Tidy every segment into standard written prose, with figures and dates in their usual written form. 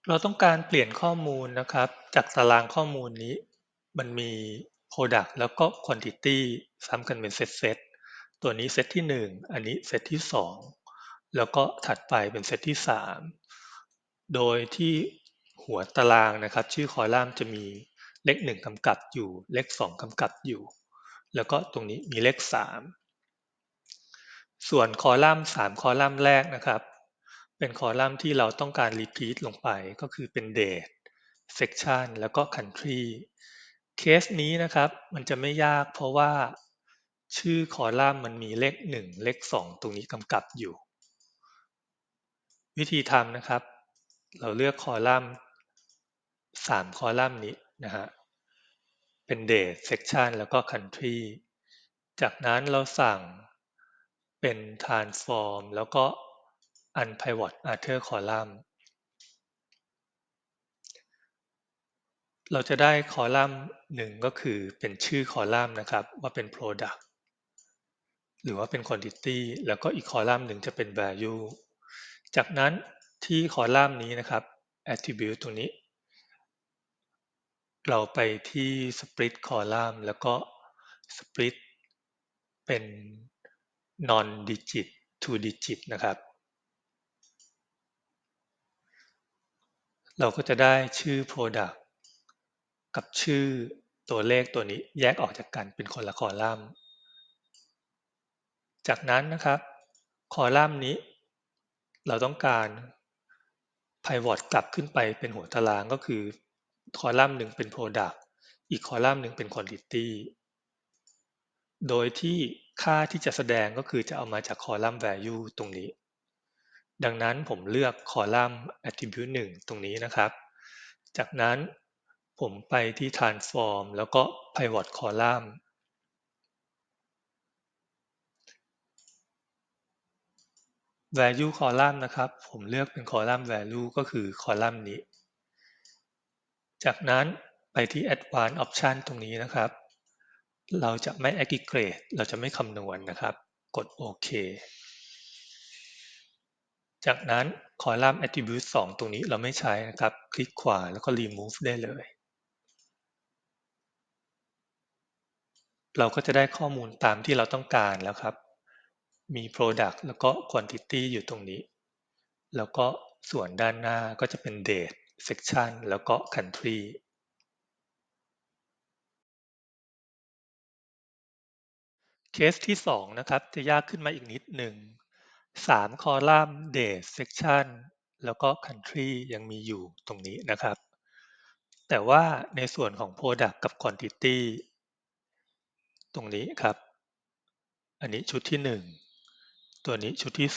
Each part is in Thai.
เราต้องการเปลี่ยนข้อมูลนะครับจากตารางข้อมูลนี้มันมี Product แล้วก็ Quantity ซ้ำกันเป็นเซตตัวนี้เซตที่1อันนี้เซตที่2แล้วก็ถัดไปเป็นเซตที่3โดยที่หัวตารางนะครับชื่อคอลัมน์จะมีเลข1กำกับอยู่เลข2กำกับอยู่แล้วก็ตรงนี้มีเลข3ส่วนคอลัมน์3คอลัมน์แรกนะครับเป็นคอลัมน์ที่เราต้องการ repeat ลงไปก็คือเป็น date section แล้วก็ country เคสนี้นะครับมันจะไม่ยากเพราะว่าชื่อคอลัมน์มันมีเลข1เลข2ตรงนี้กำกับอยู่วิธีทำนะครับเราเลือกคอลัมน์3คอลัมน์นี้นะฮะเป็น date section แล้วก็ country จากนั้นเราสั่งเป็น transform แล้วก็ unpivot outer column เราจะได้คอลัมน์หนึ่งก็คือเป็นชื่อคอลัมน์นะครับว่าเป็น product หรือว่าเป็น quantity แล้วก็อีกคอลัมน์หนึ่งจะเป็น value จากนั้นที่คอลัมน์นี้นะครับ attribute ตรงนี้เราไปที่ split column แล้วก็ split เป็น non digit to digit นะครับเราก็จะได้ชื่อ product กับชื่อตัวเลขตัวนี้แยกออกจากกันเป็นคนละคอลัมน์ จากนั้นนะครับคอลัมน์นี้เราต้องการ pivot กลับขึ้นไปเป็นหัวตารางก็คือคอลัมน์หนึ่งเป็น product อีกคอลัมน์หนึ่งเป็น quantity โดยที่ค่าที่จะแสดงก็คือจะเอามาจากคอลัมน์ value ตรงนี้ดังนั้นผมเลือกคอลัมน์ attribute 1ตรงนี้นะครับจากนั้นผมไปที่ transform แล้วก็ pivot column value column นะครับผมเลือกเป็นคอลัมน์ value ก็คือคอลัมน์นี้จากนั้นไปที่ advanced option ตรงนี้นะครับเราจะไม่ aggregate เราจะไม่คำนวณนะครับกดโอเคจากนั้นคอลัมน์ attribute 2ตรงนี้เราไม่ใช้นะครับคลิกขวาแล้วก็ remove ได้เลยเราก็จะได้ข้อมูลตามที่เราต้องการแล้วครับมี product แล้วก็ quantity อยู่ตรงนี้แล้วก็ส่วนด้านหน้าก็จะเป็น date section แล้วก็ country เคสที่2นะครับจะยากขึ้นมาอีกนิดหนึ่ง3คอลัมน์ date section แล้วก็ country ยังมีอยู่ตรงนี้นะครับแต่ว่าในส่วนของ product กับ quantity ตรงนี้ครับอันนี้ชุดที่1ตัวนี้ชุดที่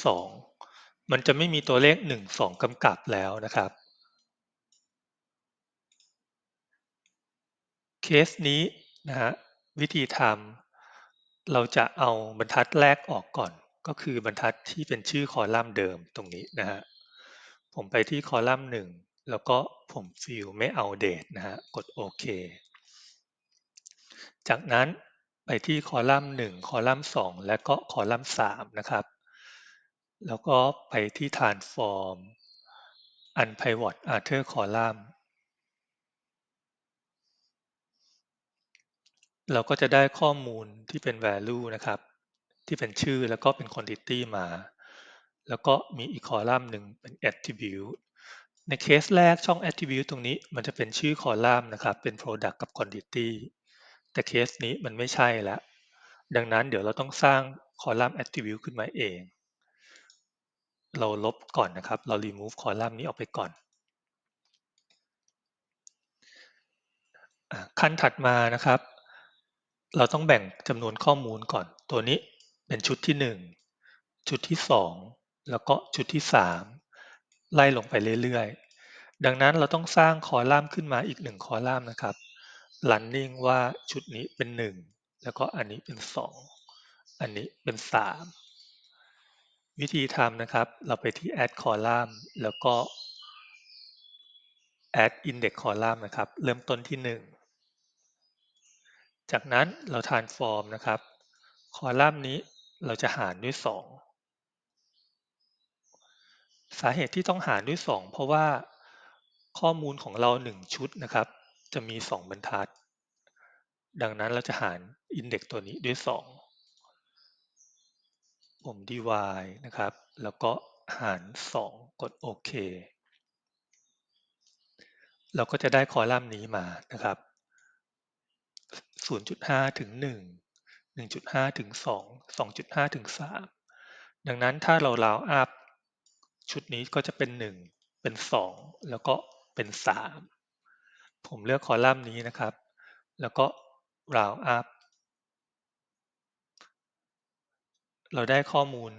2มันจะไม่มีตัวเลข1 2กำกับแล้วนะครับเคสนี้นะฮะวิธีทำเราจะเอาบรรทัดแรกออกก่อนก็คือบรรทัดที่เป็นชื่อคอลัมน์เดิมตรงนี้นะฮะผมไปที่คอลัมน์1แล้วก็ผมฟิลไม่เอาเดทนะฮะกดโอเคจากนั้นไปที่คอลัมน์1คอลัมน์2และก็คอลัมน์3นะครับแล้วก็ไปที่ transform unpivot outer column เราก็จะได้ข้อมูลที่เป็น value นะครับที่เป็นชื่อแล้วก็เป็น quantity มาแล้วก็มีอีกคอลัมน์หนึ่งเป็น attribute ในเคสแรกช่อง attribute ตรงนี้มันจะเป็นชื่อคอลัมน์นะครับเป็น product กับ quantity แต่เคสนี้มันไม่ใช่แล้วดังนั้นเดี๋ยวเราต้องสร้างคอลัมน์ attribute ขึ้นมาเองเราลบก่อนนะครับเรา remove คอลัมน์นี้ออกไปก่อนขั้นถัดมานะครับเราต้องแบ่งจำนวนข้อมูลก่อนตัวนี้เป็นชุดที่1ชุดที่2แล้วก็ชุดที่3ไล่ลงไปเรื่อยๆดังนั้นเราต้องสร้างคอลัมน์ขึ้นมาอีก1คอลัมน์นะครับ running ว่าชุดนี้เป็น1แล้วก็อันนี้เป็น2อันนี้เป็น3วิธีทำนะครับเราไปที่ add column แล้วก็ add index column นะครับเริ่มต้นที่1จากนั้นเรา transform นะครับคอลัมน์นี้เราจะหารด้วย2สาเหตุที่ต้องหารด้วย2เพราะว่า ข้อมูลของเรา1ชุดนะครับจะมี2บรรทัดดังนั้นเราจะหารอินเด็กซ์ตัวนี้ด้วย2ผม divide นะครับแล้วก็หาร2กดโอเคเราก็จะได้คอลัมน์นี้มานะครับ0.5 ถึง 1 1.5 ถึง 2 2.5 ถึง 3ดังนั้นถ้าเรา round up ชุดนี้ก็จะเป็น1เป็น2แล้วก็เป็น3ผมเลือกคอลัมน์นี้นะครับแล้วก็ round up เราได้ข้อมูล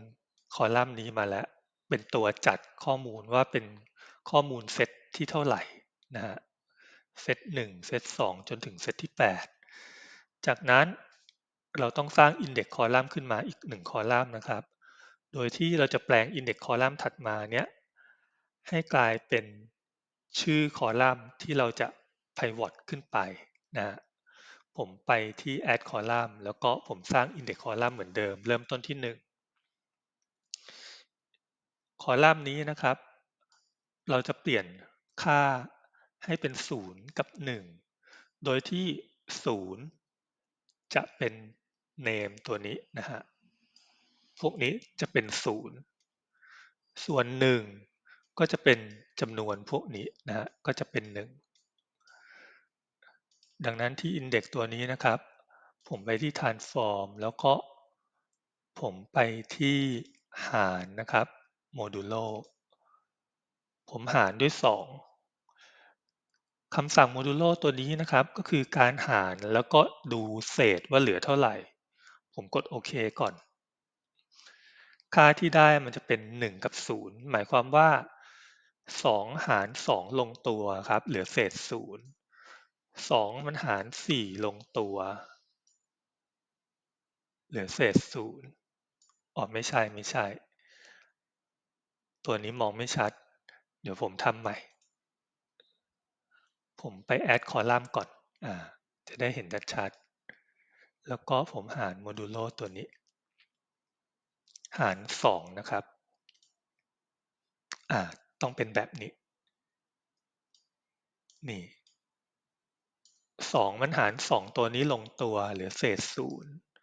คอลัมน์นี้มาแล้วเป็นตัวจัดข้อมูลว่าเป็นข้อมูลเซตที่เท่าไหร่นะฮะเซต1เซต2จนถึงเซตที่8จากนั้นเราต้องสร้าง Index Column ขึ้นมาอีก1คอลัมน์นะครับโดยที่เราจะแปลง Index Column ถัดมาเนี้ยให้กลายเป็นชื่อคอลัมน์ที่เราจะ pivot ขึ้นไปนะฮะผมไปที่ add column แล้วก็ผมสร้าง index column เหมือนเดิมเริ่มต้นที่1คอลัมน์นี้นะครับเราจะเปลี่ยนค่าให้เป็น0กับ1โดยที่0จะเป็น name ตัวนี้นะฮะพวกนี้จะเป็น0ส่วน1ก็จะเป็นจำนวนพวกนี้นะฮะก็จะเป็น1ดังนั้นที่ index ตัวนี้นะครับผมไปที่ transform แล้วก็ผมไปที่หารนะครับ modulo ผมหารด้วย2คำสั่ง modulo ตัวนี้นะครับก็คือการหารแล้วก็ดูเศษว่าเหลือเท่าไหร่ผมกดโอเคก่อนค่าที่ได้มันจะเป็น1กับ0หมายความว่า2หาร2ลงตัวครับเหลือเศษ0 2มันหาร4ลงตัวเหลือเศษ0อ๋อไม่ใช่ตัวนี้มองไม่ชัดเดี๋ยวผมทำใหม่ผมไป add column ก่อนอ่าจะได้เห็นชัดๆแล้วก็ผมหาร modulo ตัวนี้หาร2นะครับอ่าต้องเป็นแบบนี้นี่2มันหาร2ตัวนี้ลงตัวเหลือเศษ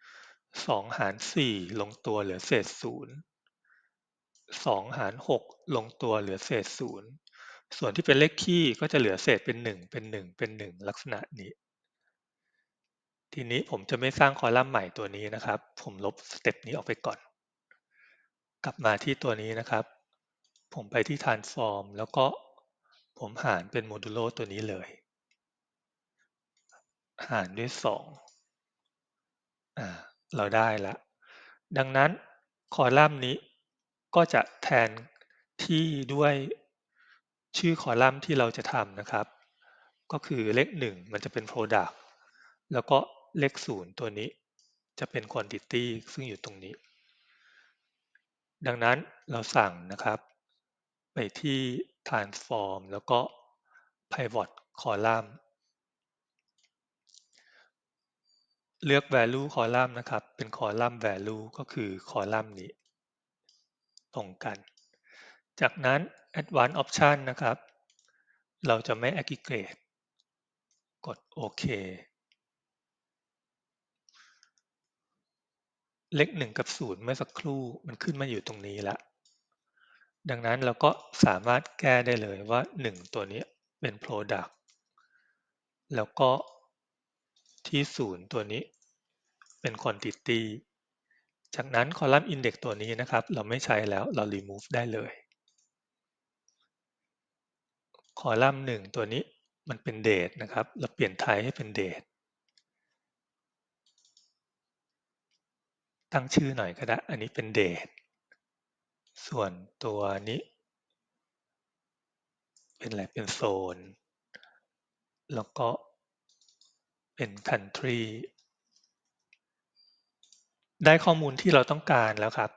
0 2หาร4ลงตัวเหลือเศษ0 2หาร6ลงตัวเหลือเศษ0ส่วนที่เป็นเลขคี่ก็จะเหลือเศษเป็น1เป็น1เป็น1ลักษณะนี้ทีนี้ผมจะไม่สร้างคอลัมน์ใหม่ตัวนี้นะครับผมลบสเต็ปนี้ออกไปก่อนกลับมาที่ตัวนี้นะครับผมไปที่ transform แล้วก็ผมหารเป็น modulo ตัวนี้เลยหารด้วย2เราได้แล้วดังนั้นคอลัมน์นี้ก็จะแทนที่ด้วยชื่อคอลัมน์ที่เราจะทำนะครับก็คือเลข1มันจะเป็น Product แล้วก็เลข0ตัวนี้จะเป็น Quantity ซึ่งอยู่ตรงนี้ดังนั้นเราสั่งนะครับไปที่ Transform แล้วก็ Pivot Column เลือก value column นะครับเป็นคอลัมน์ value ก็คือคอลัมน์นี้ตรงกันจากนั้น advanced option นะครับเราจะไม่ aggregate กดโอเคเลข1กับ0เมื่อสักครู่มันขึ้นมาอยู่ตรงนี้แล้วดังนั้นเราก็สามารถแก้ได้เลยว่า1ตัวนี้เป็น product แล้วก็ที่0ตัวนี้เป็น quantity จากนั้นคอลัมน์ index ตัวนี้นะครับเราไม่ใช้แล้วเรา remove ได้เลยคอลัมน์1ตัวนี้มันเป็น date นะครับเราเปลี่ยน type ให้เป็น date ตั้งชื่อหน่อยก็ได้อันนี้เป็น date ส่วนตัวนี้เป็นอะไรเป็นโซนแล้วก็เป็น country ได้ข้อมูลที่เราต้องการแล้วครับ